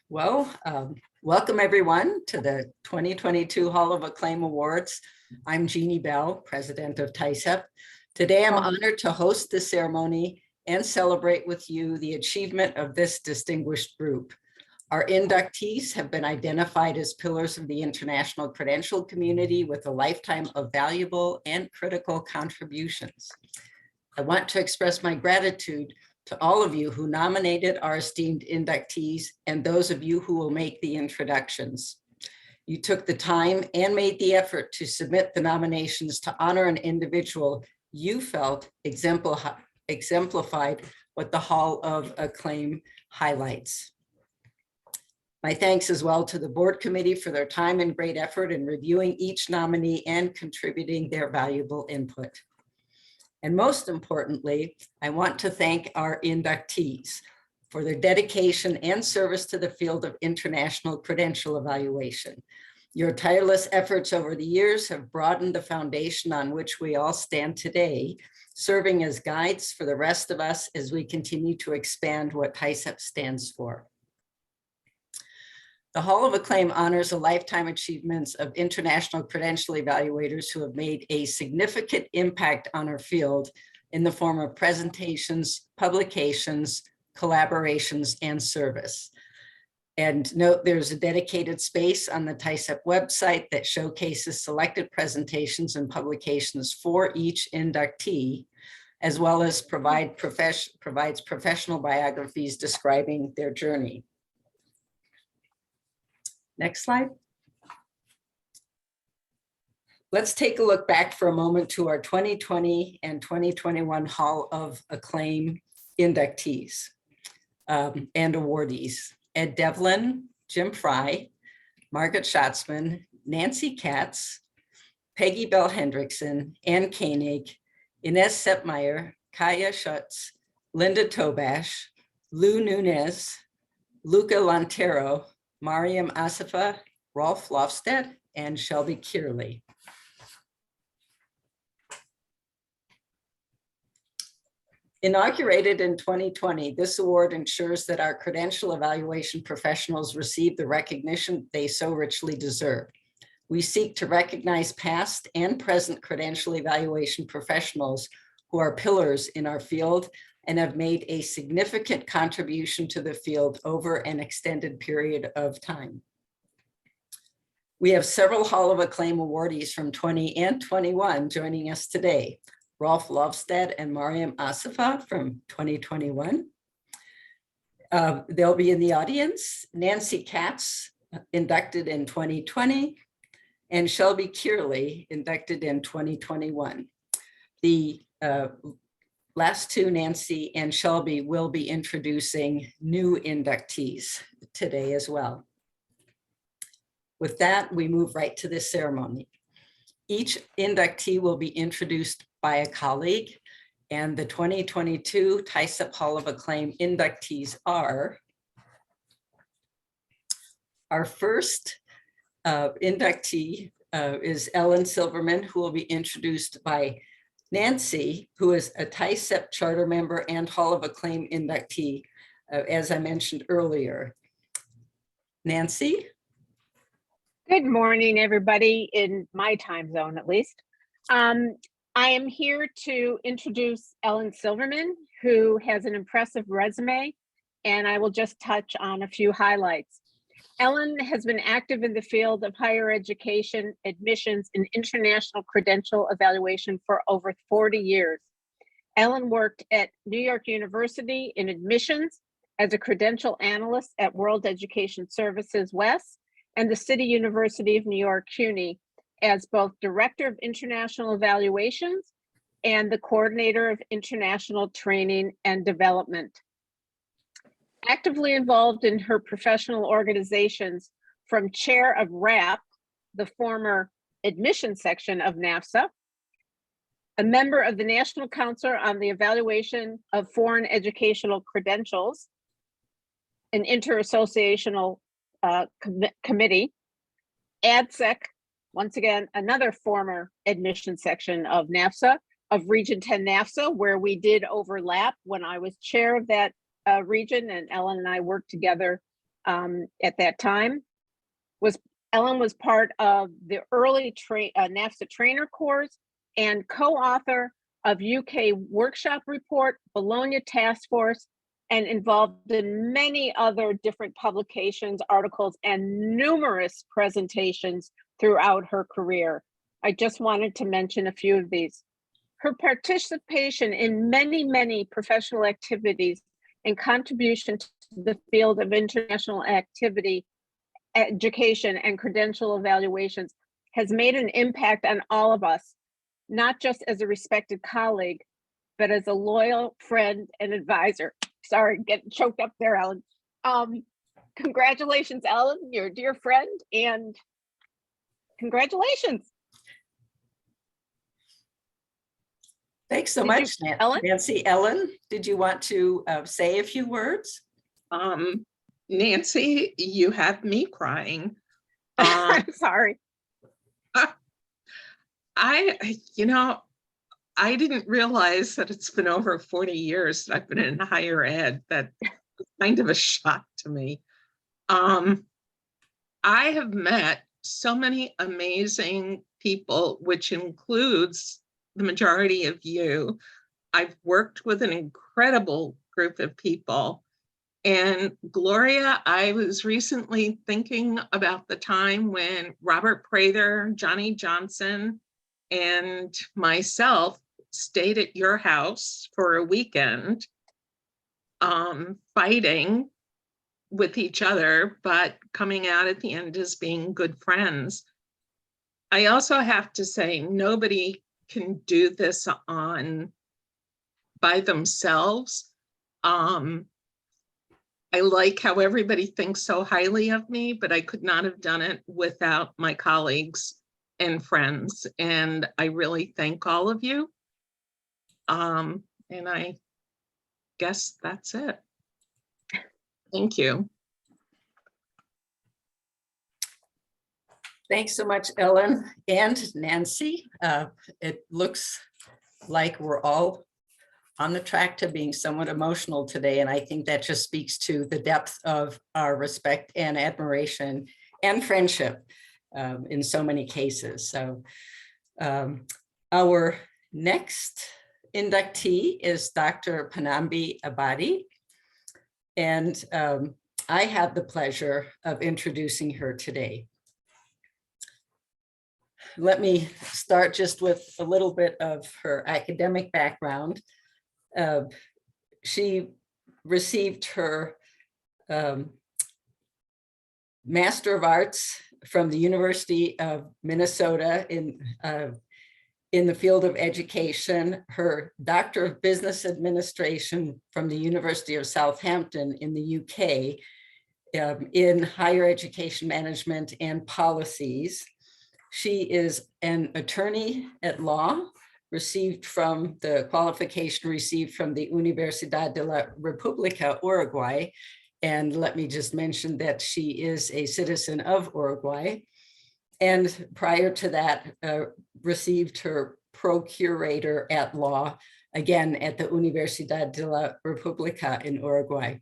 Well, welcome everyone to the 2022 Hall of Acclaim Awards. I'm Jeannie Bell, president of TAICEP. Today, I'm honored to host the ceremony and celebrate with you the achievement of this distinguished group. Our inductees have been identified as pillars of the international credential community with a lifetime of valuable and critical contributions. I want to express my gratitude to all of you who nominated our esteemed inductees and those of you who will make the introductions. You took the time and made the effort to submit the nominations to honor an individual you felt exemplified what the Hall of Acclaim highlights. My thanks as well to the board committee for their time and great effort in reviewing each nominee and contributing their valuable input. And most importantly, I want to thank our inductees for their dedication and service to the field of international credential evaluation. Your tireless efforts over the years have broadened the foundation on which we all stand today, serving as guides for the rest of us as we continue to expand what TAICEP stands for. The Hall of Acclaim honors the lifetime achievements of international credential evaluators who have made a significant impact on our field in the form of presentations, publications, collaborations, and service. And note there's a dedicated space on the TAICEP website that showcases selected presentations and publications for each inductee, as well as provides professional biographies describing their journey. Next slide. Let's take a look back for a moment to our 2020 and 2021 Hall of Acclaim inductees and awardees. Ed Devlin, Jim Fry, Margaret Schatzman, Nancy Katz, Peggy Bell Hendrickson, Ann Koenig, Inez Sepmeyer, Kaya Schutz, Linda Tobash, Lou Nunez, Luca Lantero, Mariam Asifa, Rolf Lofstedt, and Shelby Kearley. Inaugurated in 2020, this award ensures that our credential evaluation professionals receive the recognition they so richly deserve. We seek to recognize past and present credential evaluation professionals who are pillars in our field and have made a significant contribution to the field over an extended period of time. We have several Hall of Acclaim awardees from 20 and 21 joining us today. Rolf Lofstedt and Mariam Asifa from 2021. They'll be in the audience. Nancy Katz, inducted in 2020, and Shelby Kearley, inducted in 2021. The last two, Nancy and Shelby, will be introducing new inductees today as well. With that, we move right to this ceremony. Each inductee will be introduced by a colleague, and the 2022 TAICEP Hall of Acclaim inductees are our first inductee is Ellen Silverman, who will be introduced by Nancy, who is a TAICEP charter member and Hall of Acclaim inductee, as I mentioned earlier. Nancy? Good morning, everybody, in my time zone at least. I am here to introduce Ellen Silverman, who has an impressive resume, and I will just touch on a few highlights. Ellen has been active in the field of higher education, admissions, and international credential evaluation for over 40 years. Ellen worked at New York University in admissions as a credential analyst at World Education Services West and the City University of New York, CUNY, as both Director of International Evaluations and the Coordinator of International Training and Development. Actively involved in her professional organizations, from Chair of RAP, the former admission section of NAFSA, a member of the National Council on the Evaluation of Foreign Educational Credentials, an interassociational committee, ADSEC, once again, another former admission section of NAFSA, of Region 10 NAFSA, where we did overlap when I was chair of that region, and Ellen and I worked together at that time. Ellen was part of the early NAFSA trainer course and co-author of UK Workshop Report, Bologna Task Force, and involved in many other different publications, articles, and numerous presentations throughout her career. I just wanted to mention a few of these. Her participation in many professional activities and contribution to the field of international activity, education, and credential evaluations has made an impact on all of us, not just as a respected colleague, but as a loyal friend and advisor. Sorry, getting choked up there, Ellen. Congratulations, Ellen, you're a dear friend, and congratulations. Thanks so much, Ellen? Nancy. Ellen, did you want to say a few words? Nancy, you have me crying. I'm sorry. I didn't realize that it's been over 40 years that I've been in higher ed. That's kind of a shock to me. I have met so many amazing people, which includes the majority of you. I've worked with an incredible group of people. And Gloria, I was recently thinking about the time when Robert Prather, Johnny Johnson, and myself stayed at your house for a weekend, fighting with each other, but coming out at the end as being good friends. I also have to say, nobody can do this by themselves. I like how everybody thinks so highly of me, but I could not have done it without my colleagues and friends. And I really thank all of you. And I guess that's it. Thank you. Thanks so much, Ellen and Nancy. It looks like we're all on the track to being somewhat emotional today. And I think that just speaks to the depth of our respect and admiration and friendship in so many cases. So our next inductee is Dr. Panambi Abadi. And I have the pleasure of introducing her today. Let me start just with a little bit of her academic background. She received her Master of Arts from the University of Minnesota in the field of education, her Doctor of Business Administration from the University of Southampton in the UK in higher education management and policies. She is an attorney at law, received from the qualification received from the Universidad de la República Uruguay. And let me just mention that she is a citizen of Uruguay. And prior to that, received her procurator at law, again at the Universidad de la República in Uruguay.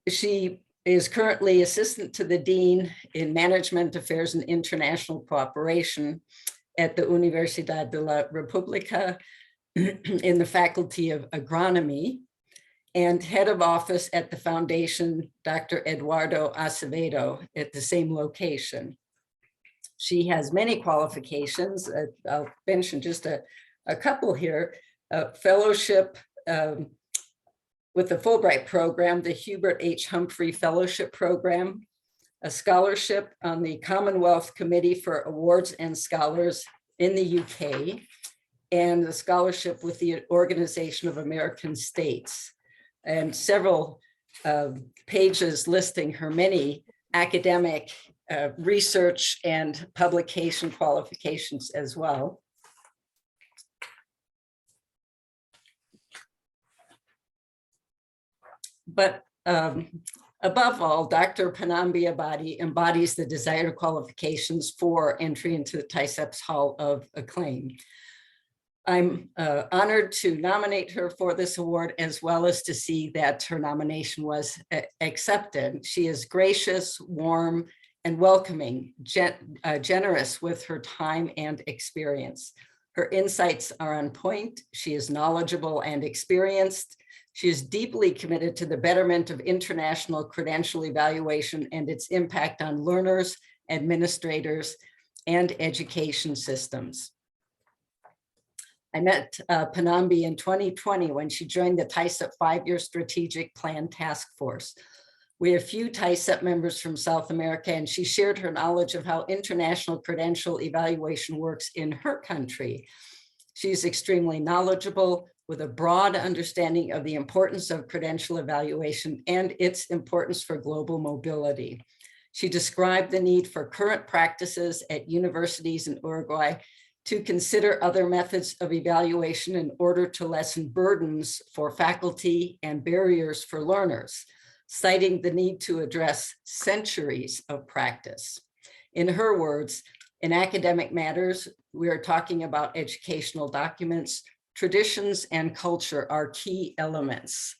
She is currently assistant to the dean in management affairs and international cooperation at the Universidad de la República in the faculty of agronomy, and head of office at the foundation, Dr. Eduardo Acevedo, at the same location. She has many qualifications. I'll mention just a couple here. Fellowship with the Fulbright program, the Hubert H. Humphrey Fellowship Program, a scholarship on the Commonwealth Committee for Awards and Scholars in the UK, and a scholarship with the Organization of American States, and several pages listing her many academic research and publication qualifications as well. But above all, Dr. Panambi Abadi embodies the desired qualifications for entry into the TAICEP's Hall of Acclaim. I'm honored to nominate her for this award, as well as to see that her nomination was accepted. She is gracious, warm, and welcoming, generous with her time and experience. Her insights are on point. She is knowledgeable and experienced. She is deeply committed to the betterment of international credential evaluation and its impact on learners, administrators, and education systems. I met Panambi in 2020 when she joined the TAICEP 5-year strategic plan task force. We have few TAICEP members from South America, and she shared her knowledge of how international credential evaluation works in her country. She's extremely knowledgeable, with a broad understanding of the importance of credential evaluation and its importance for global mobility. She described the need for current practices at universities in Uruguay to consider other methods of evaluation in order to lessen burdens for faculty and barriers for learners, citing the need to address centuries of practice. In her words, in academic matters, we are talking about educational documents. Traditions and culture are key elements.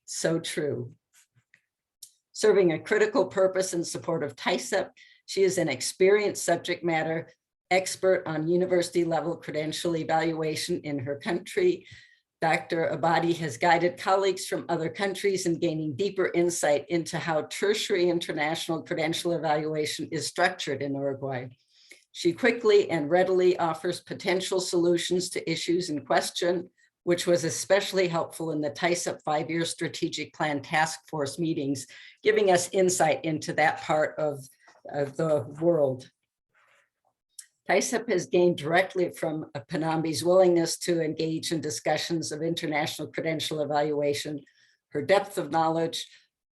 So true. Serving a critical purpose in support of TAICEP, she is an experienced subject matter expert on university level credential evaluation in her country. Dr. Abadi has guided colleagues from other countries in gaining deeper insight into how tertiary international credential evaluation is structured in Uruguay. She quickly and readily offers potential solutions to issues in question, which was especially helpful in the TAICEP 5-year strategic plan task force meetings, giving us insight into that part of the world. TAICEP has gained directly from Panambi's willingness to engage in discussions of international credential evaluation, her depth of knowledge,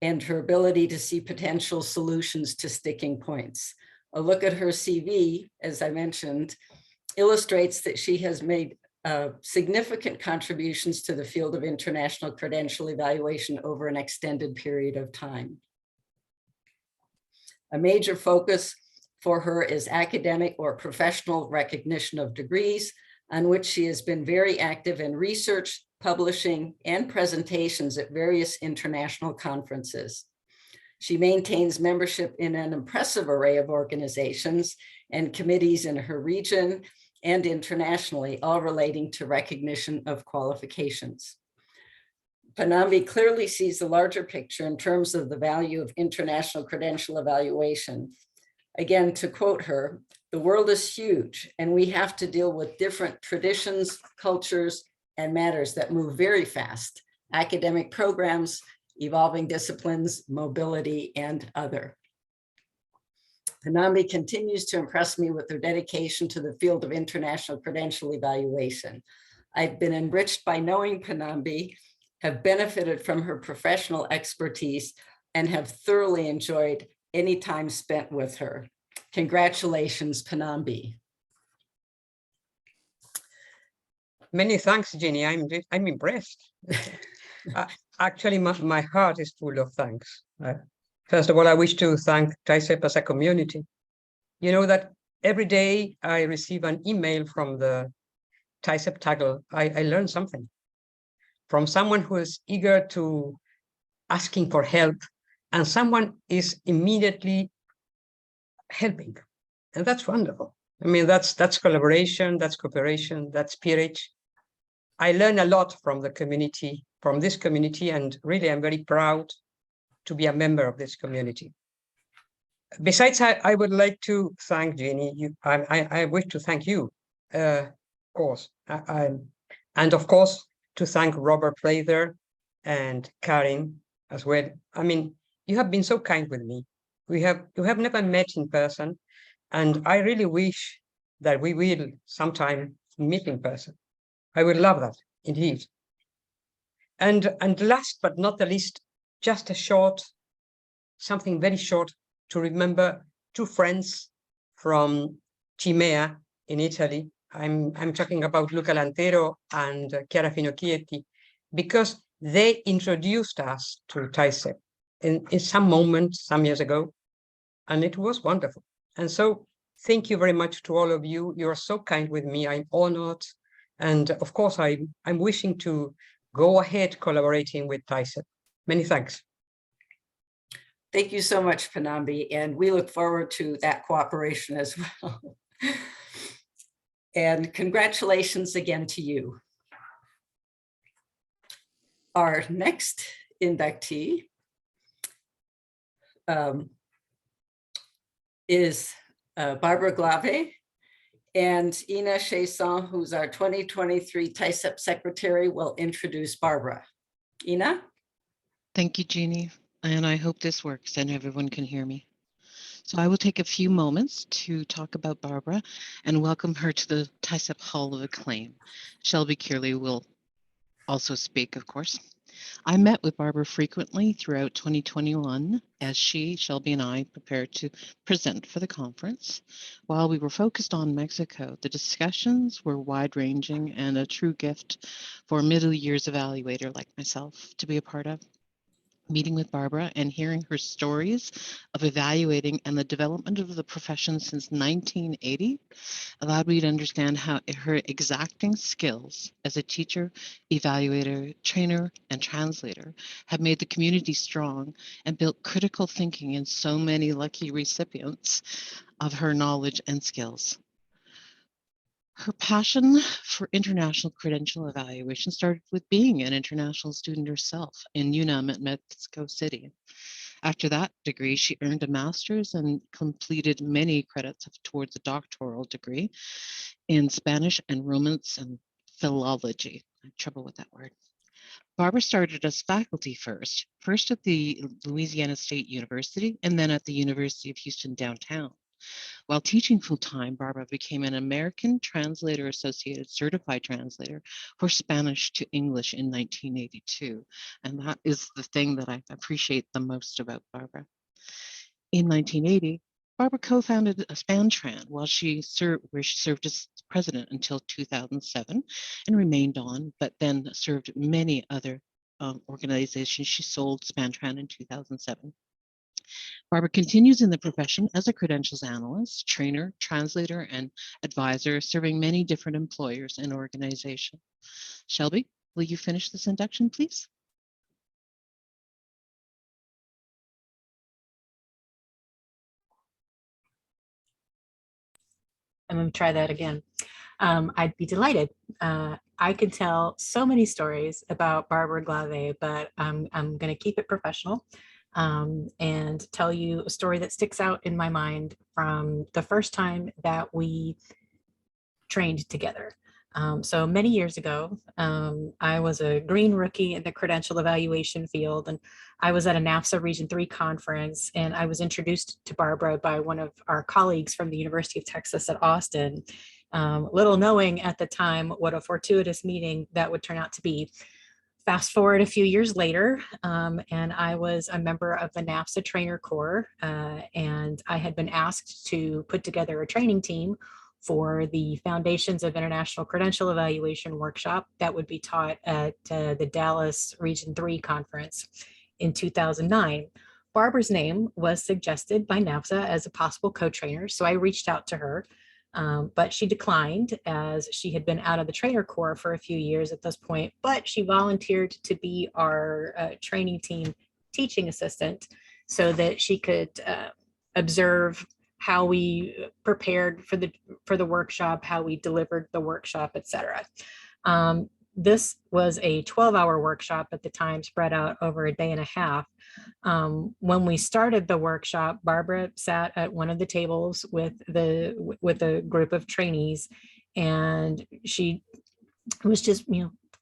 and her ability to see potential solutions to sticking points. A look at her CV, as I mentioned, illustrates that she has made significant contributions to the field of international credential evaluation over an extended period of time. A major focus for her is academic or professional recognition of degrees, on which she has been very active in research, publishing, and presentations at various international conferences. She maintains membership in an impressive array of organizations and committees in her region and internationally, all relating to recognition of qualifications. Panambi clearly sees the larger picture in terms of the value of international credential evaluation. Again, to quote her, "The world is huge, and we have to deal with different traditions, cultures, and matters that move very fast: academic programs, evolving disciplines, mobility, and other." Panambi continues to impress me with her dedication to the field of international credential evaluation. I've been enriched by knowing Panambi, have benefited from her professional expertise, and have thoroughly enjoyed any time spent with her. Congratulations, Panambi. Many thanks, Jenny. I'm impressed. Actually, my heart is full of thanks. First of all, I wish to thank TAICEP as a community. You know that every day I receive an email from the TAICEP taggle. I learn something from someone who is eager to asking for help, and someone is immediately helping. And that's wonderful. I mean, that's collaboration, that's cooperation, that's peerage. I learn a lot from the community, from this community, and really I'm very proud to be a member of this community. Besides, I would like to thank Jenny. I wish to thank you, of course. And of course, to thank Robert Prather and Karin as well. I mean, you have been so kind with me. We have never met in person, and I really wish that we will sometime meet in person. I would love that, indeed. And last but not the least, just something very short to remember two friends from Cimea in Italy. I'm talking about Luca Lantero and Chiara Finocchietti, because they introduced us to TAICEP in some moment, some years ago, and it was wonderful. And so thank you very much to all of you. You're so kind with me. I'm honored And of course, I'm wishing to go ahead collaborating with TAICEP. Many thanks. Thank you so much, Panambi, and we look forward to that cooperation as well. And congratulations again to you. Our next inductee is Barbara Glave, and Ina Chesson, who's our 2023 TAICEP secretary, will introduce Barbara. Ina? Thank you, Jeannie. And I hope this works and everyone can hear me. So I will take a few moments to talk about Barbara and welcome her to the TAICEP Hall of Acclaim. Shelby Kearley will also speak, of course. I met with Barbara frequently throughout 2021 as she, Shelby, and I prepared to present for the conference. While we were focused on Mexico, the discussions were wide-ranging and a true gift for a middle years evaluator like myself to be a part of. Meeting with Barbara and hearing her stories of evaluating and the development of the profession since 1980 allowed me to understand how her exacting skills as a teacher, evaluator, trainer, and translator have made the community strong and built critical thinking in so many lucky recipients of her knowledge and skills. Her passion for international credential evaluation started with being an international student herself in UNAM at Mexico City. After that degree, she earned a master's and completed many credits towards a doctoral degree in Spanish and Romance and Philology. I have trouble with that word. Barbara started as faculty first at the Louisiana State University and then at the University of Houston downtown. While teaching full-time, Barbara became an American Translator Associated Certified Translator for Spanish to English in 1982. And that is the thing that I appreciate the most about Barbara. In 1980, Barbara co-founded a SpanTran where she served as president until 2007 and remained on, but then served many other organizations. She sold SpanTran in 2007. Barbara continues in the profession as a credentials analyst, trainer, translator, and advisor, serving many different employers and organizations. Shelby, will you finish this induction, please? I'm going to try that again. I'd be delighted. I could tell so many stories about Barbara Glave, but I'm going to keep it professional. And tell you a story that sticks out in my mind from the first time that we trained together. So many years ago, I was a green rookie in the credential evaluation field, and I was at a NAFSA Region 3 conference, and I was introduced to Barbara by one of our colleagues from the University of Texas at Austin, little knowing at the time what a fortuitous meeting that would turn out to be. Fast forward a few years later, and I was a member of the NAFSA Trainer Corps, and I had been asked to put together a training team for the Foundations of International Credential Evaluation workshop that would be taught at the Dallas Region 3 conference in 2009. Barbara's name was suggested by NAFSA as a possible co-trainer, so I reached out to her. But she declined as she had been out of the trainer corps for a few years at this point, but she volunteered to be our training team teaching assistant so that she could observe how we prepared for the workshop, how we delivered the workshop, etc. This was a 12-hour workshop at the time, spread out over a day and a half. When we started the workshop, Barbara sat at one of the tables with a group of trainees, and she was just,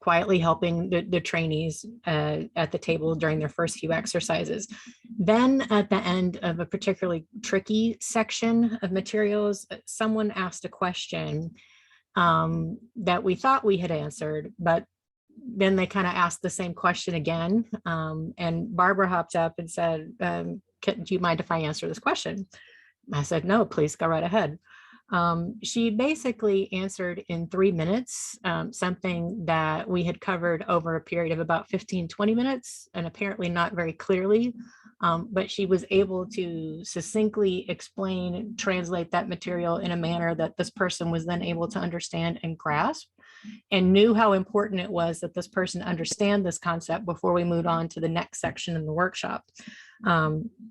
quietly helping the trainees at the table during their first few exercises. Then at the end of a particularly tricky section of materials, someone asked a question that we thought we had answered, but then they kind of asked the same question again. And Barbara hopped up and said, do you mind if I answer this question? I said, no, please go right ahead. She basically answered in 3 minutes, something that we had covered over a period of about 15-20 minutes, and apparently not very clearly, but she was able to succinctly explain, translate that material in a manner that this person was then able to understand and grasp. and knew how important it was that this person understand this concept before we moved on to the next section in the workshop.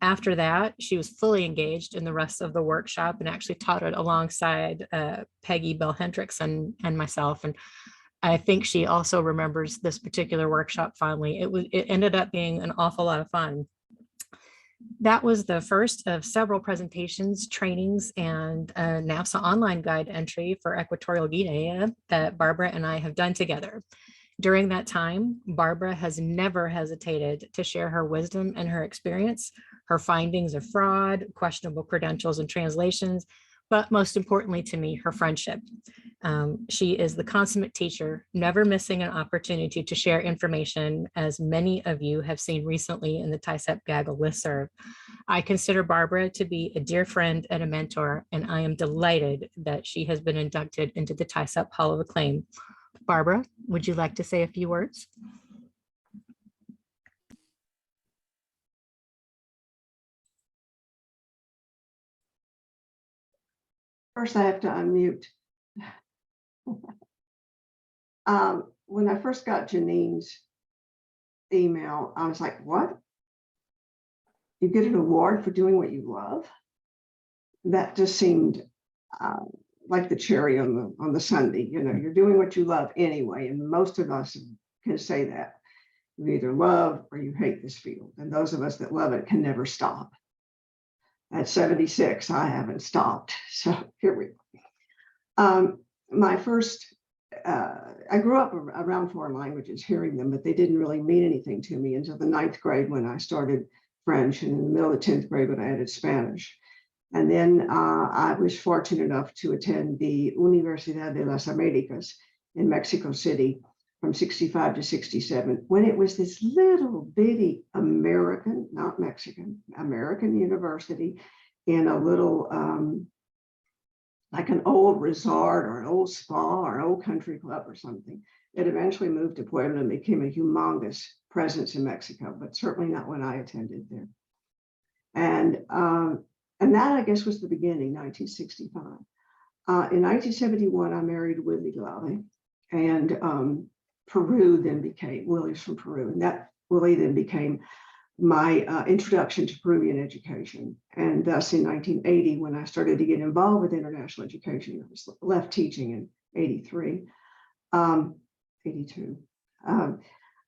After that, she was fully engaged in the rest of the workshop and actually taught it alongside Peggy Bell Hendricks and myself. And I think she also remembers this particular workshop fondly. It ended up being an awful lot of fun. That was the first of several presentations, trainings, and a NAFSA online guide entry for Equatorial Guinea that Barbara and I have done together. During that time, Barbara has never hesitated to share her wisdom and her experience, her findings of fraud, questionable credentials and translations, but most importantly to me, her friendship. She is the consummate teacher, never missing an opportunity to share information, as many of you have seen recently in the TAICEP Gaggle listserv. I consider Barbara to be a dear friend and a mentor, and I am delighted that she has been inducted into the TAICEP Hall of Acclaim. Barbara, would you like to say a few words? First, I have to unmute. When I first got Janine's email, I was like, what? You get an award for doing what you love? That just seemed like the cherry on the sundae. You know, you're doing what you love anyway, and most of us can say that. You either love or you hate this field, and those of us that love it can never stop. At 76, I haven't stopped. So here we go. My first, I grew up around foreign languages, hearing them, but they didn't really mean anything to me until the 9th grade when I started French, and in the middle of the 10th grade when I added Spanish. And then I was fortunate enough to attend the Universidad de las Americas in Mexico City from 65 to 67, when it was this little bitty American, not Mexican, American university in a little, like an old resort or an old spa or an old country club or something. It eventually moved to Puebla and became a humongous presence in Mexico, but certainly not when I attended there. And that, I guess, was the beginning, 1965. In 1971, I married Willie Glave, and Peru then became, Willie's from Peru, and that Willie then became my introduction to Peruvian education. And thus in 1980, when I started to get involved with international education, I was left teaching in 82.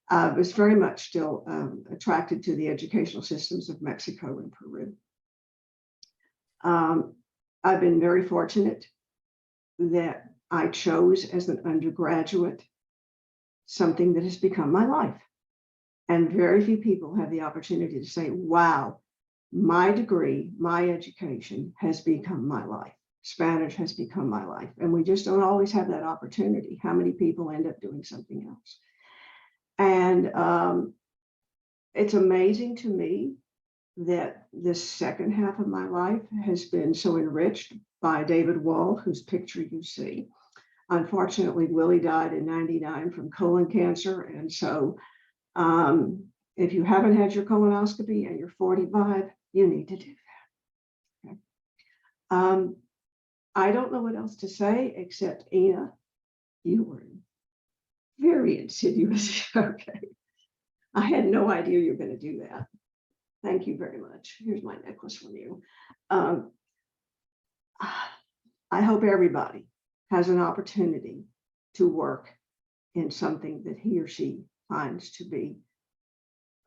I was very much still attracted to the educational systems of Mexico and Peru. I've been very fortunate that I chose as an undergraduate something that has become my life. And very few people have the opportunity to say, wow, my degree, my education has become my life. Spanish has become my life. And we just don't always have that opportunity. How many people end up doing something else? And it's amazing to me that this second half of my life has been so enriched by David Wall, whose picture you see. Unfortunately, Willie died in 99 from colon cancer. And so if you haven't had your colonoscopy and you're 45, you need to do that. Okay. I don't know what else to say, except Ina, you were very insidious. Okay. I had no idea you were going to do that. Thank you very much. Here's my necklace from you. I hope everybody has an opportunity to work in something that he or she finds to be,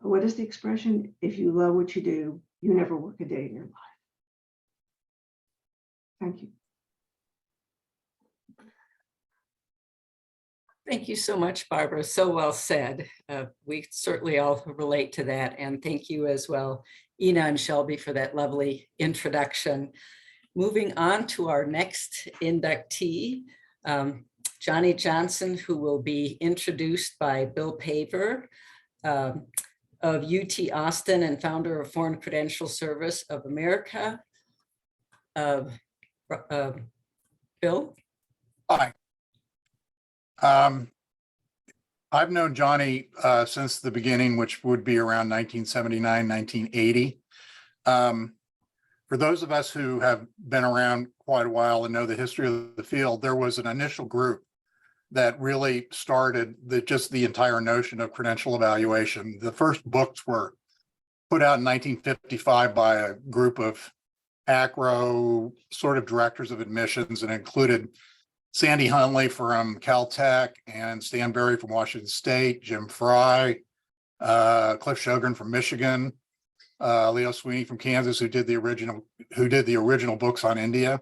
what is the expression? If you love what you do, you never work a day in your life. Thank you. Thank you so much, Barbara. So well said. We certainly all relate to that. And thank you as well, Ina and Shelby, for that lovely introduction. Moving on to our next inductee, Johnny Johnson, who will be introduced by Bill Paver of UT Austin and founder of Foreign Credential Service of America. Bill? Hi. I've known Johnny since the beginning, which would be around 1979, 1980. For those of us who have been around quite a while and know the history of the field, there was an initial group that really started just the entire notion of credential evaluation. The first books were put out in 1955 by a group of ACRO sort of directors of admissions, and included Sandy Hunley from Caltech and Stan Berry from Washington State, Jim Fry, Cliff Sjogren from Michigan, Leo Sweeney from Kansas, who did the original books on India,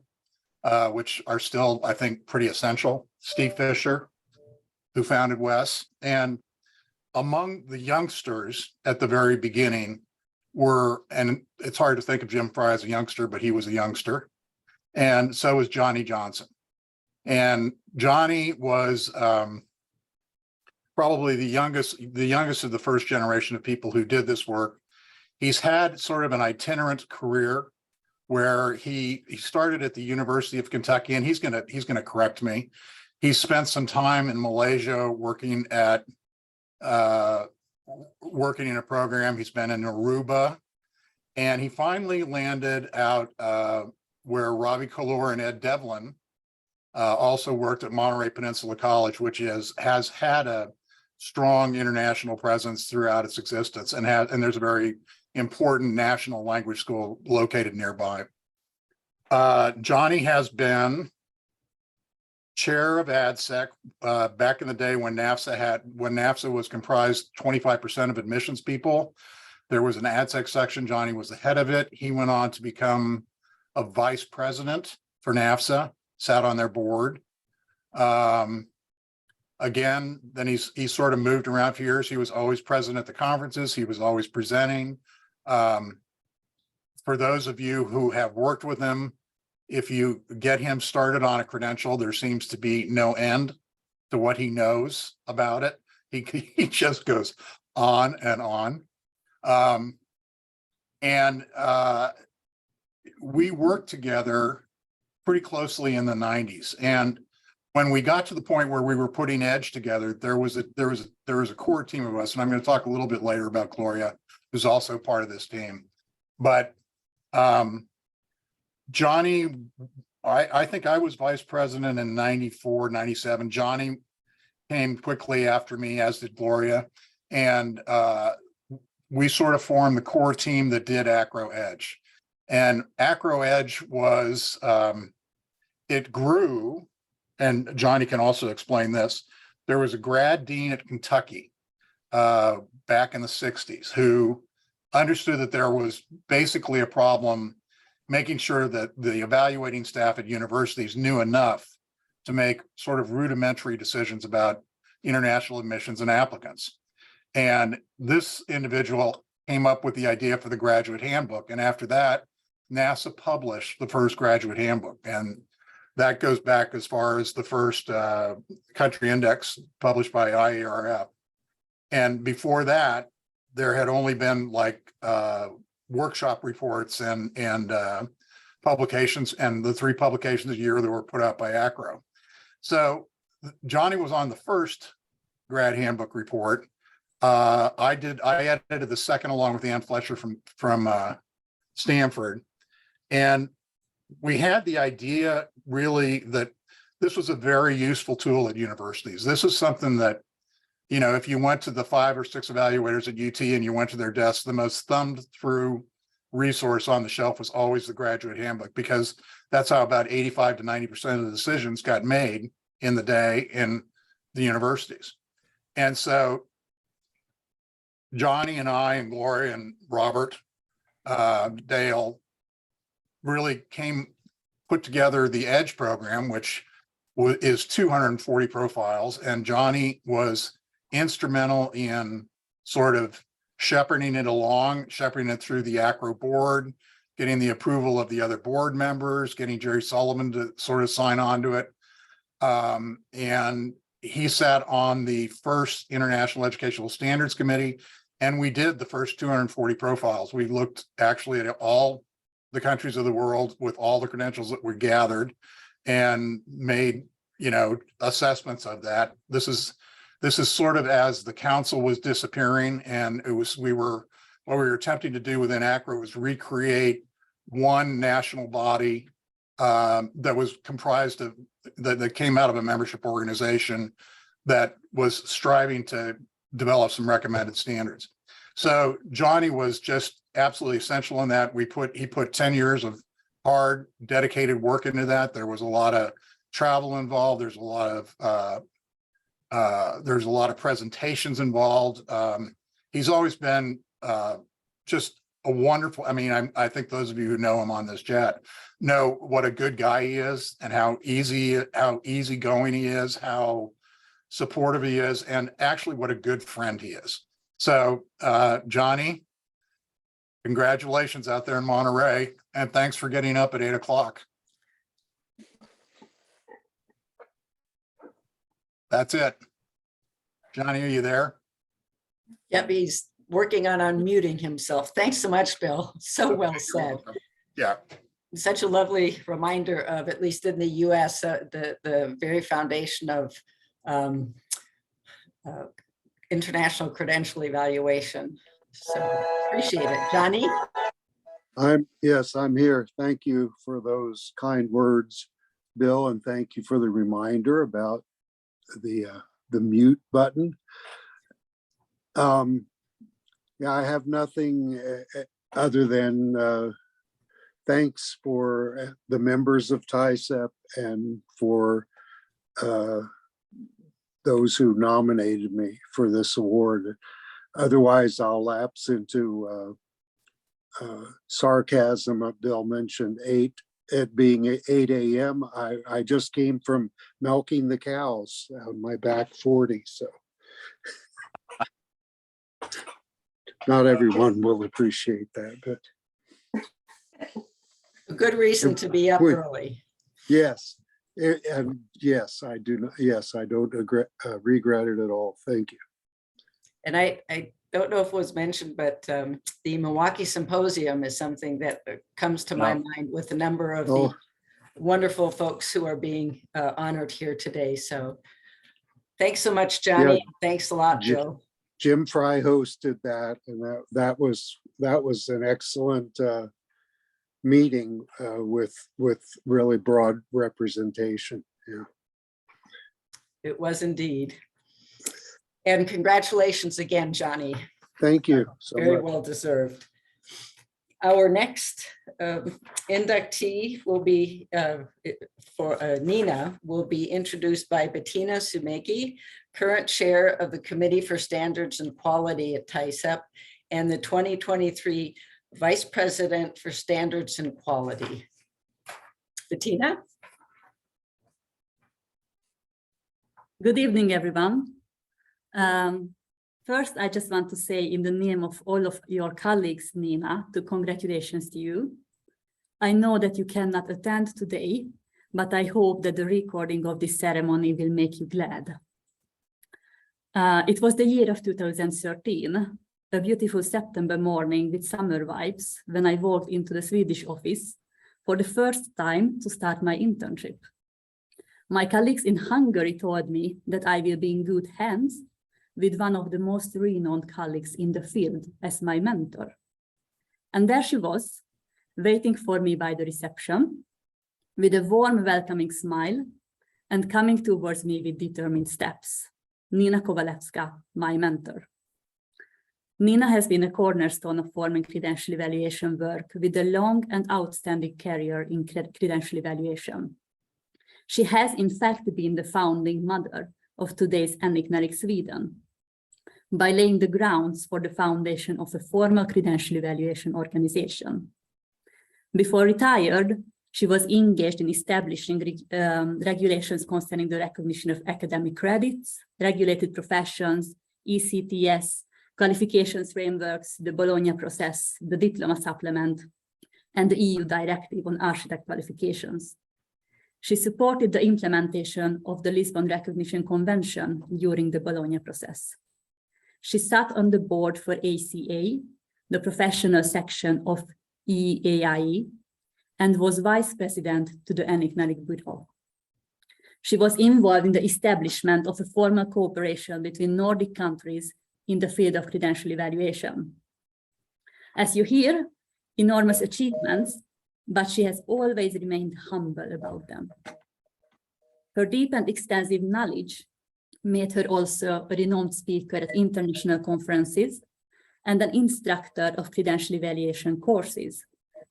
which are still, I think, pretty essential. Steve Fisher, who founded WES. And among the youngsters at the very beginning were, and it's hard to think of Jim Fry as a youngster, but he was a youngster. And so was Johnny Johnson. And Johnny was probably the youngest of the first generation of people who did this work. He's had sort of an itinerant career where he started at the University of Kentucky, and he's gonna correct me. He spent some time in Malaysia working in a program. He's been in Aruba, and he finally landed out where Ravi Kalur and Ed Devlin also worked at Monterey Peninsula College, which has had a strong international presence throughout its existence, and there's a very important national language school located nearby. Johnny has been chair of ADSEC back in the day when NAFSA was comprised 25% of admissions people. There was an ADSEC section. Johnny was the head of it. He went on to become a vice president for NAFSA, sat on their board. Again, then he's sort of moved around for years. He was always present at the conferences. He was always presenting. For those of you who have worked with him, if you get him started on a credential, there seems to be no end to what he knows about it. He just goes on and on. We worked together pretty closely in the 90s. And when we got to the point where we were putting Edge together, there was a core team of us, and I'm going to talk a little bit later about Gloria, who's also part of this team. But Johnny, I think I was vice president in 94, 97. Johnny came quickly after me, as did Gloria. And we sort of formed the core team that did ACRO Edge. And ACRO Edge was, it grew, and Johnny can also explain this. There was a grad dean at Kentucky back in the 60s who understood that there was basically a problem making sure that the evaluating staff at universities knew enough to make sort of rudimentary decisions about international admissions and applicants. And this individual came up with the idea for the graduate handbook. And after that, NASA published the first graduate handbook. And that goes back as far as the first country index published by IARF. And before that, there had only been like workshop reports and publications, and the 3 publications a year that were put out by ACRO. So Johnny was on the first grad handbook report. I edited the second along with Ann Fletcher from Stanford. And we had the idea really that this was a very useful tool at universities. This is something that, you know, if you went to the 5 or 6 evaluators at UT and you went to their desks, the most thumbed through resource on the shelf was always the graduate handbook, because that's how about 85 to 90% of the decisions got made in the day in the universities. And so Johnny and I and Gloria and Robert Dale really put together the Edge program, which is 240 profiles. And Johnny was instrumental in sort of shepherding it through the ACRO board, getting the approval of the other board members, getting Jerry Sullivan to sort of sign on to it. And he sat on the first International Educational Standards Committee, and we did the first 240 profiles. We looked actually at all the countries of the world with all the credentials that were gathered and made, you know, assessments of that. This is sort of as the council was disappearing, and what we were attempting to do within ACRO was recreate one national body that was comprised of that came out of a membership organization that was striving to develop some recommended standards. So Johnny was just absolutely essential in that. He put 10 years of hard, dedicated work into that. There was a lot of travel involved. There's a lot of presentations involved. He's always been just a wonderful, I mean, I think those of you who know him on this chat know what a good guy he is and how easygoing he is, how supportive he is, and actually what a good friend he is. So Johnny, congratulations out there in Monterey, and thanks for getting up at 8 o'clock. That's it. Johnny, are you there? Yep, he's working on unmuting himself. Thanks so much, Bill. So well said. Yeah. Such a lovely reminder of, at least in the US, the very foundation of international credential evaluation. So appreciate it. Johnny? Yes, I'm here. Thank you for those kind words, Bill, and thank you for the reminder about the mute button. Yeah, I have nothing other than thanks for the members of TAICEP and for those who nominated me for this award. Otherwise, I'll lapse into sarcasm. Bill mentioned it being 8 a.m. I just came from milking the cows on my back 40, so not everyone will appreciate that, but A good reason to be up early. yes, and yes, I do not. Yes, I don't regret it at all. Thank you. And I don't know if it was mentioned, but the Milwaukee Symposium is something that comes to my mind with a number of the wonderful folks who are being honored here today. So thanks so much, Johnny. Yeah. Thanks a lot, Joe. Jim Fry hosted that, and that was an excellent meeting with really broad representation. Yeah. It was indeed. And congratulations again, Johnny. Thank you so Very much. well deserved. Our next inductee will be for Nina, will be introduced by Bettina Sumeki, current chair of the Committee for Standards and Quality at TAICEP, and the 2023 Vice President for Standards and Quality. Bettina? Good evening, everyone. First, I just want to say in the name of all of your colleagues, Nina, congratulations to you. I know that you cannot attend today, but I hope that the recording of this ceremony will make you glad. It was the year of 2013, a beautiful September morning with summer vibes, when I walked into the Swedish office for the first time to start my internship. My colleagues in Hungary told me that I will be in good hands with one of the most renowned colleagues in the field as my mentor. And there she was, waiting for me by the reception, with a warm, welcoming smile, and coming towards me with determined steps. Nina Kovalevska, my mentor. Nina has been a cornerstone of forming credential evaluation work with a long and outstanding career in credential evaluation. She has, in fact, been the founding mother of today's NICNERIC Sweden, by laying the grounds for the foundation of a formal credential evaluation organization. Before retired, she was engaged in establishing regulations concerning the recognition of academic credits, regulated professions, ECTS, qualifications frameworks, the Bologna process, the diploma supplement, and the EU directive on architect qualifications. She supported the implementation of the Lisbon Recognition Convention during the Bologna process. She sat on the board for ACA, the professional section of EAIE, and was vice president to the NICNERIC Bureau. She was involved in the establishment of a formal cooperation between Nordic countries in the field of credential evaluation. As you hear, enormous achievements, but she has always remained humble about them. Her deep and extensive knowledge made her also a renowned speaker at international conferences and an instructor of credential evaluation courses,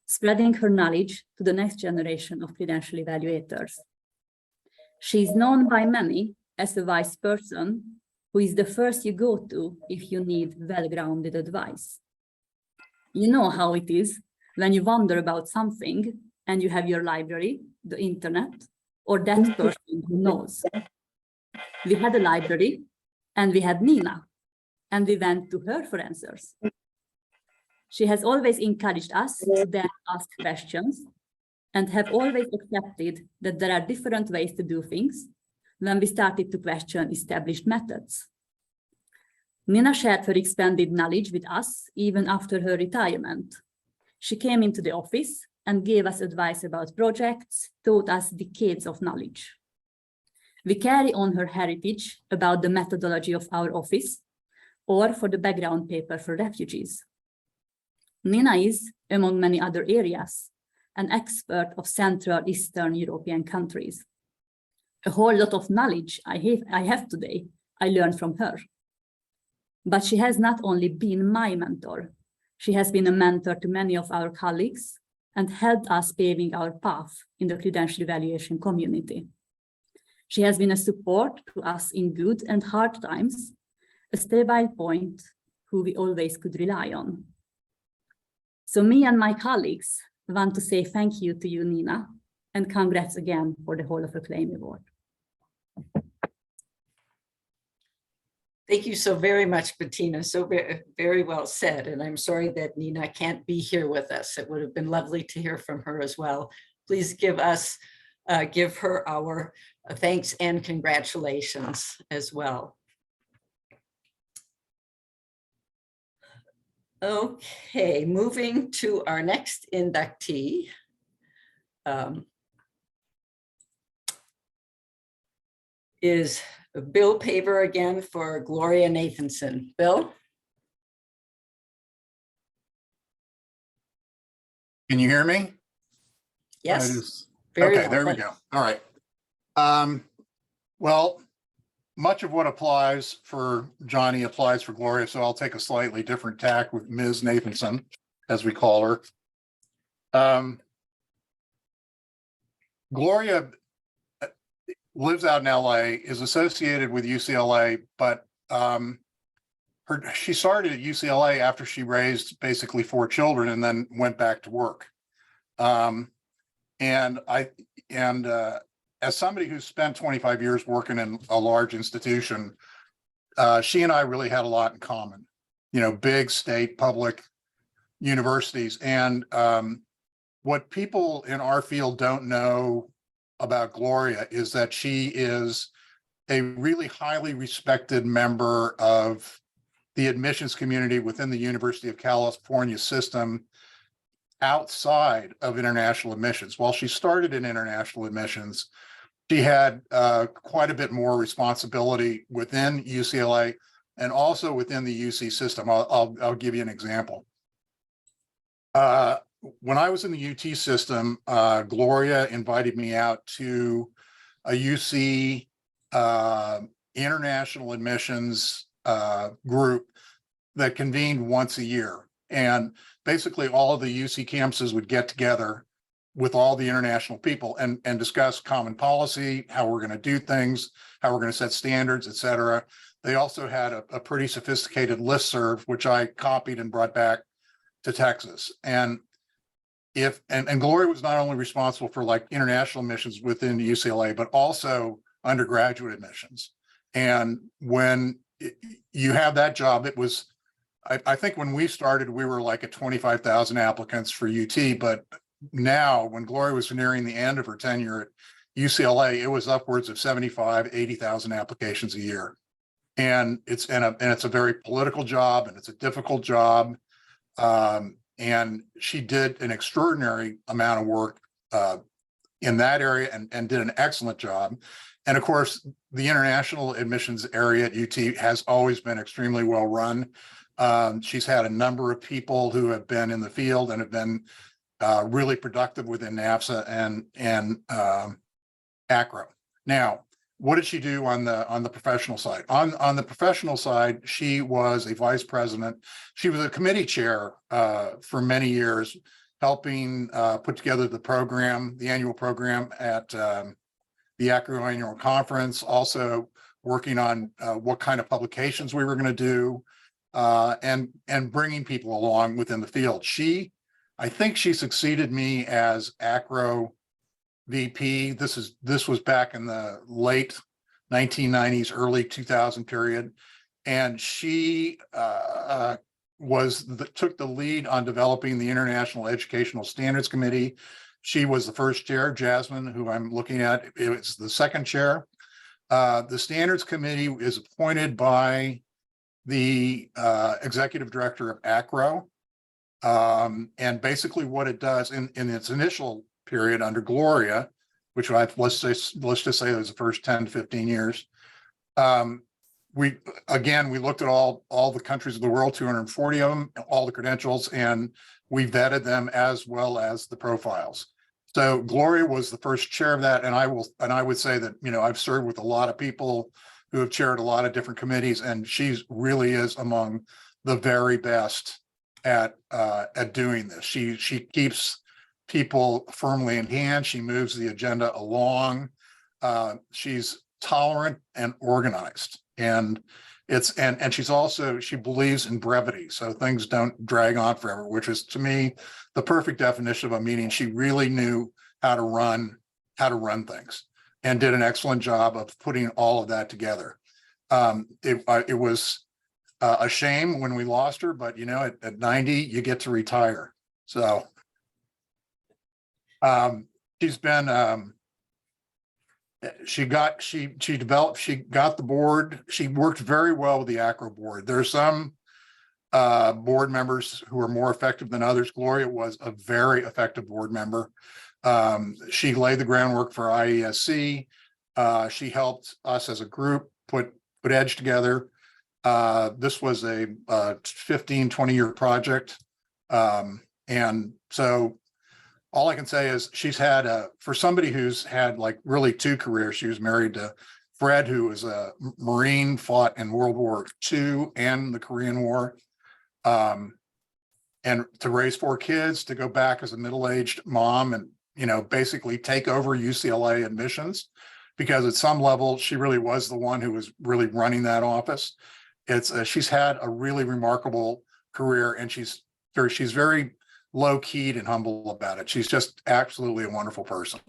spreading her knowledge to the next generation of credential evaluators. She is known by many as a wise person who is the first you go to if you need well-grounded advice. You know how it is when you wonder about something and you have your library, the internet, or that person who knows. We had a library and we had Nina, and we went to her for answers. She has always encouraged us to then ask questions and have always accepted that there are different ways to do things when we started to question established methods. Nina shared her expanded knowledge with us even after her retirement. She came into the office and gave us advice about projects, taught us decades of knowledge. We carry on her heritage about the methodology of our office or for the background paper for refugees. Nina is, among many other areas, an expert of Central Eastern European countries. A whole lot of knowledge I have today, I learned from her. But she has not only been my mentor, she has been a mentor to many of our colleagues and helped us paving our path in the credential evaluation community. She has been a support to us in good and hard times, a stable point who we always could rely on. So me and my colleagues want to say thank you to you, Nina, and congrats again for the Hall of Acclaim Award. Thank you so very much, Bettina. So very well said. And I'm sorry that Nina can't be here with us. It would have been lovely to hear from her as well. Please give her our thanks and congratulations as well. Okay, moving to our next inductee. Is Bill Paver again for Gloria Nathanson. Bill? Can you hear me? Yes. Okay, there we go. All right. Well, much of what applies for Johnny applies for Gloria, so I'll take a slightly different tack with Ms. Nathanson, as we call her. Gloria lives out in LA, is associated with UCLA, but she started at UCLA after she raised basically 4 children and then went back to work. As somebody who's spent 25 years working in a large institution, she and I really had a lot in common, you know, big state public universities. And what people in our field don't know about Gloria is that she is a really highly respected member of the admissions community within the University of California system outside of international admissions. While she started in international admissions, she had quite a bit more responsibility within UCLA and also within the UC system. I'll give you an example. When I was in the UT system, Gloria invited me out to a UC international admissions group that convened once a year. And basically all of the UC campuses would get together with all the international people and discuss common policy, how we're going to do things, how we're going to set standards, et cetera. They also had a pretty sophisticated listserv, which I copied and brought back to Texas. And Gloria was not only responsible for like international admissions within UCLA, but also undergraduate admissions. And when you have that job, it was, I think when we started, we were like at 25,000 applicants for UT, but now when Gloria was nearing the end of her tenure at UCLA, it was upwards of 75, 80,000 applications a year. And it's a very political job and it's a difficult job. And she did an extraordinary amount of work in that area and did an excellent job. And of course, the international admissions area at UT has always been extremely well run. She's had a number of people who have been in the field and have been really productive within NAFSA and ACRO. Now, what did she do on the professional side? On the professional side, she was a vice president. She was a committee chair for many years, helping put together the program, the annual program at the Acclaim Annual Conference, also working on what kind of publications we were going to do, and bringing people along within the field. I think she succeeded me as ACRO VP. This was back in the late 1990s, early 2000 period. And she took the lead on developing the International Educational Standards Committee. She was the first chair. Jasmine, who I'm looking at, it was the second chair. The Standards Committee is appointed by the executive director of ACRO. And basically what it does in its initial period under Gloria, which let's just say it was the first 10 to 15 years. We looked at all the countries of the world, 240 of them, all the credentials, and we vetted them as well as the profiles. So Gloria was the first chair of that. And I would say that, I've served with a lot of people who have chaired a lot of different committees, and she really is among the very best at doing this. She keeps people firmly in hand. She moves the agenda along. She's tolerant and organized, and she believes in brevity, so things don't drag on forever, which is, to me, the perfect definition of a meeting. She really knew how to run things and did an excellent job of putting all of that together. It was a shame when we lost her, but at 90 you get to retire. So she's been she got the board. She worked very well with the ACRO board. There are some board members who are more effective than others. Gloria was a very effective board member. She laid the groundwork for IESC. She helped us as a group put EDGE together. This was a 15-20-year project. And so all I can say is she's had for somebody who's had like really two careers. She was married to Fred, who was a Marine, fought in World War II and the Korean War. And to raise 4 kids, to go back as a middle-aged mom and, basically take over UCLA admissions, because at some level, she really was the one who was really running that office. She's had a really remarkable career, and she's very low-keyed and humble about it. She's just absolutely a wonderful person.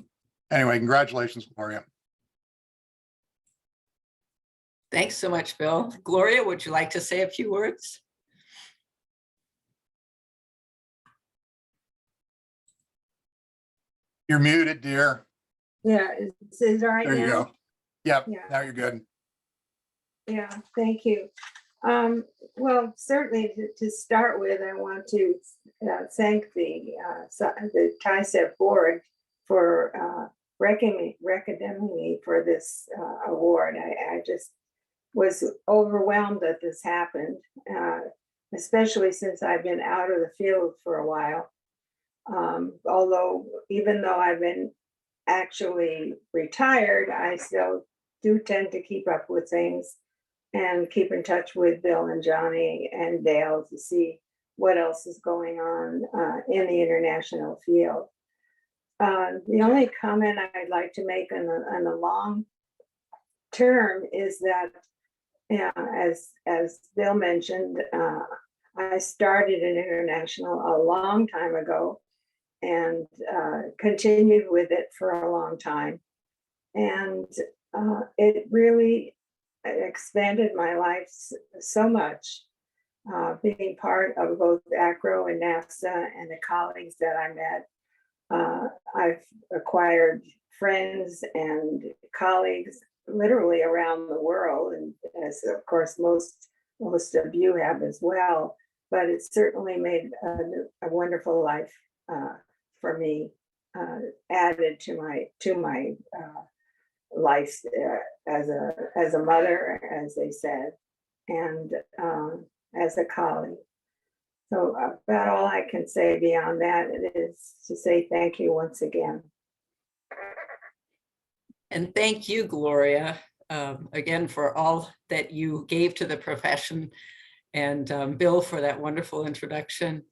Anyway, congratulations, Gloria. Thanks so much, Bill. Gloria, would you like to say a few words? You're muted, dear. Yeah, is it all right There you now? go. Yep, Yeah. now you're good. Yeah, thank you. Well, certainly to start with, I want to thank the TAICEP board for recommending me for this award. I just was overwhelmed that this happened, especially since I've been out of the field for a while. Even though I've been actually retired, I still do tend to keep up with things and keep in touch with Bill and Johnny and Dale to see what else is going on in the international field. The only comment I'd like to make on the long term is that, as Bill mentioned, I started in international a long time ago and continued with it for a long time. And it really expanded my life so much, being part of both ACRO and NAFSA and the colleagues that I met. I've acquired friends and colleagues literally around the world, and as of course most of you have as well, but it certainly made a wonderful life for me, added to my life as a mother, as they said, and as a colleague. So about all I can say beyond that is to say thank you once again. And thank you, Gloria, again, for all that you gave to the profession, and Bill for that wonderful introduction.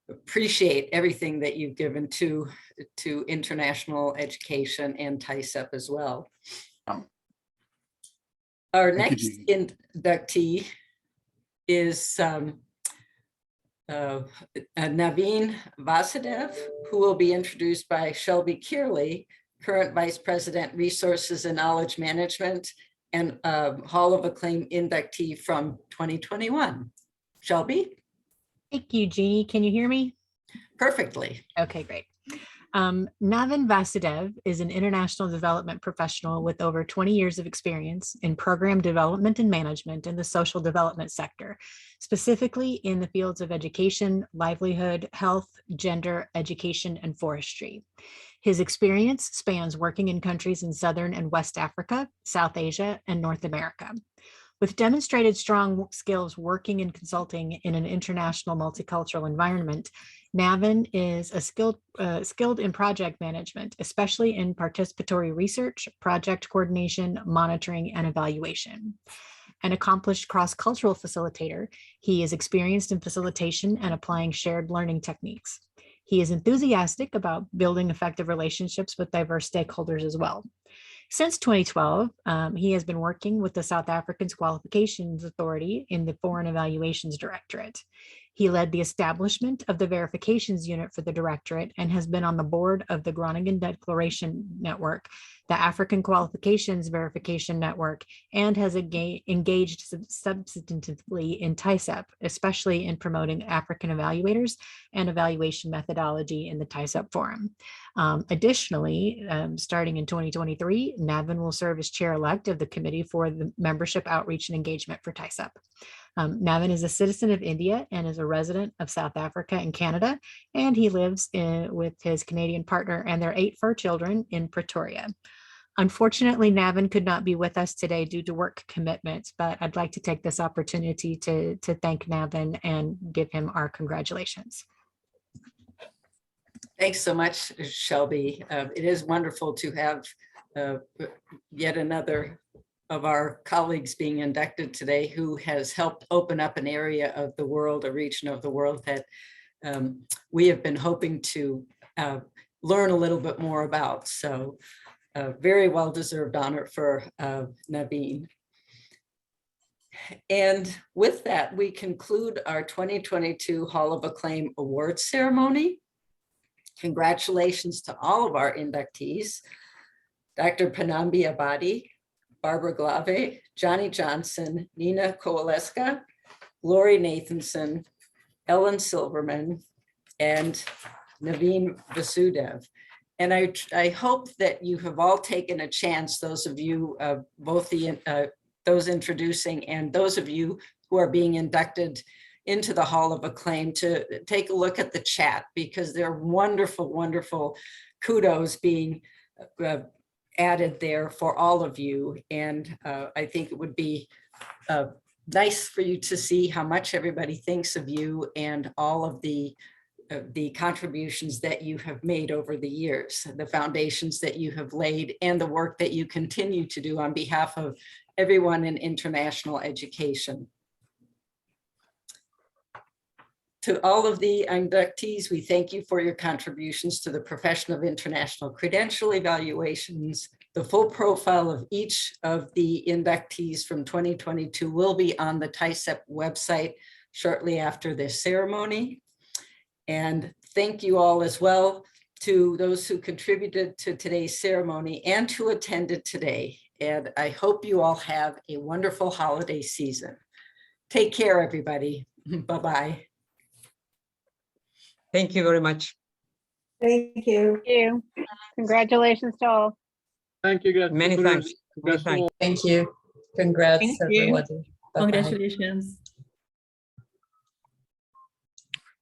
Appreciate everything that you've given to international education and TAICEP as well. Our Thank next you, inductee is Naveen Vasudev, who will be introduced by Shelby Kearley, current Vice President, Resources and Knowledge Management, and Hall of Acclaim inductee from 2021. Shelby? Thank you, Jeannie. Can you hear me? Perfectly. Okay, great. Naveen Vasudev is an international development professional with over 20 years of experience in program development and management in the social development sector, specifically in the fields of education, livelihood, health, gender, education, and forestry. His experience spans working in countries in Southern and West Africa, South Asia, and North America. With demonstrated strong skills working and consulting in an international multicultural environment, Naveen is skilled in project management, especially in participatory research, project coordination, monitoring, and evaluation. An accomplished cross-cultural facilitator, he is experienced in facilitation and applying shared learning techniques. He is enthusiastic about building effective relationships with diverse stakeholders as well. Since 2012, he has been working with the South African Qualifications Authority in the Foreign Evaluations Directorate. He led the establishment of the Verifications Unit for the Directorate and has been on the board of the Groningen Declaration Network, the African Qualifications Verification Network, and has engaged substantively in TAICEP, especially in promoting African evaluators and evaluation methodology in the TAICEP Forum. Additionally, starting in 2023, Naveen will serve as chair-elect of the Committee for the Membership Outreach and Engagement for TAICEP. Naveen is a citizen of India and is a resident of South Africa and Canada, and he lives with his Canadian partner and their 8 fur children in Pretoria. Unfortunately, Naveen could not be with us today due to work commitments, but I'd like to take this opportunity to thank Naveen and give him our congratulations. Thanks so much, Shelby. It is wonderful to have yet another of our colleagues being inducted today who has helped open up an area of the world, a region of the world that we have been hoping to learn a little bit more about. So very well-deserved honor for Naveen. And with that, we conclude our 2022 Hall of Acclaim Awards ceremony. Congratulations to all of our inductees, Dr. Panambi Abadi, Barbara Glave, Johnny Johnson, Nina Kowaleska, Glory Nathanson, Ellen Silverman, and Naveen Vasudev. And I hope that you have all taken a chance, those of you, both those introducing and those of you who are being inducted into the Hall of Acclaim, to take a look at the chat, because there are wonderful, wonderful kudos being added there for all of you. And I think it would be nice for you to see how much everybody thinks of you and all of the contributions that you have made over the years, the foundations that you have laid, and the work that you continue to do on behalf of everyone in international education. To all of the inductees, we thank you for your contributions to the profession of international credential evaluations. The full profile of each of the inductees from 2022 will be on the TAICEP website shortly after this ceremony. And thank you all as well to those who contributed to today's ceremony and who attended today. And I hope you all have a wonderful holiday season. Take care, everybody. Bye-bye. Thank you very much. Thank you. Thank you. Congratulations to all. Thank you, guys. Many thanks. Many thanks. Thank you. Congrats, Thank you. everybody. Bye-bye. Congratulations.